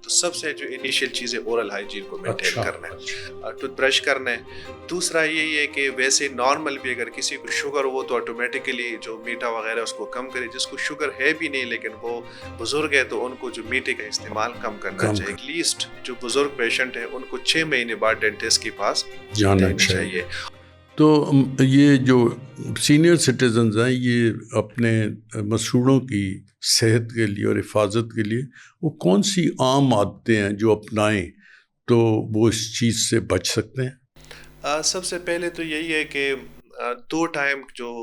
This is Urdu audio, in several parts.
تو سب سے جو انیشیل چیز ہے اورل ہائیجین کو مینٹین کرنا ہے، ٹوتھ برش کرنا ہے۔ دوسرا یہی ہے کہ ویسے نارمل بھی اگر کسی کو شوگر ہو تو آٹومیٹیکلی جو میٹھا وغیرہ اس کو کم کرے، جس کو شوگر ہے بھی نہیں لیکن وہ بزرگ ہے تو ان کو جو میٹھے کا استعمال کم کرنا چاہیے۔ ایٹ لیسٹ جو بزرگ پیشنٹ ہیں ان کو 6 مہینے بعد ڈینٹسٹ کے پاس جانا چاہیے۔ تو یہ جو سینئر سٹیزنز ہیں یہ اپنے مسوڑوں کی صحت کے لیے اور حفاظت کے لیے وہ کون سی عام عادتیں ہیں جو اپنائیں تو وہ اس چیز سے بچ سکتے ہیں؟ سب سے پہلے تو یہی ہے کہ 2 ٹائم جو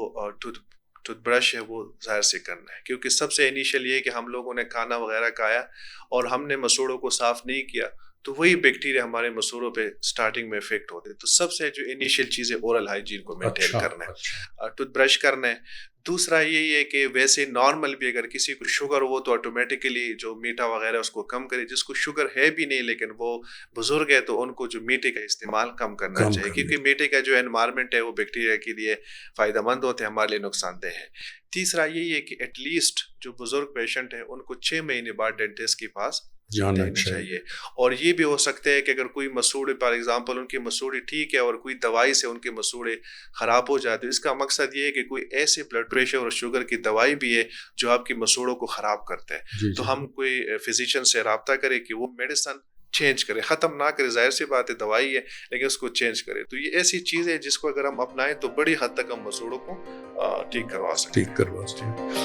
ٹوتھ برش ہے وہ ظاہر سے کرنا ہے، کیونکہ سب سے انیشیل یہ ہے کہ ہم لوگوں نے کھانا وغیرہ کھایا اور ہم نے مسوڑوں کو صاف نہیں کیا تو وہی بیکٹیریا ہمارے مسوڑوں پہ سٹارٹنگ میں افیکٹ ہوتے ہیں۔ تو سب سے جو انیشیل چیز ہے اورل ہائیجین کو مینٹین کرنا ہے، ٹوتھ برش کرنا ہے۔ دوسرا یہی ہے کہ ویسے نارمل بھی اگر کسی کو شوگر ہو تو آٹومیٹیکلی جو میٹھا وغیرہ اس کو کم کرے، جس کو شوگر ہے بھی نہیں لیکن وہ بزرگ ہے تو ان کو جو میٹھے کا استعمال کم کرنا چاہیے، کیونکہ میٹھے کا جو انوائرمنٹ ہے وہ بیکٹیریا کے لیے فائدہ مند ہوتے ہیں، ہمارے لیے نقصان دہ ہے۔ تیسرا یہی ہے کہ ایٹ لیسٹ جو بزرگ پیشنٹ ہیں ان کو 6 مہینے بعد ڈینٹسٹ کے پاس جانا چاہیے۔ اور یہ بھی ہو سکتا ہے کہ اگر کوئی مسوڑے فار ایگزامپل ان کے مسوڑے ٹھیک ہے اور کوئی دوائی سے ان کے مسوڑے خراب ہو جاتے، اس کا مقصد یہ ہے کہ کوئی ایسے بلڈ پریشر اور شوگر کی دوائی بھی ہے جو آپ کے مسوڑوں کو خراب کرتا ہے، تو ہم کوئی فزیشین سے رابطہ کرے کہ وہ میڈیسن چینج کرے، ختم نہ کرے، ظاہر سی بات ہے دوائی ہے لیکن اس کو چینج کرے۔ تو یہ ایسی چیز ہے جس کو اگر ہم اپنائیں تو بڑی حد تک ہم مسوڑوں کو ٹھیک کروا سکتے ہیں۔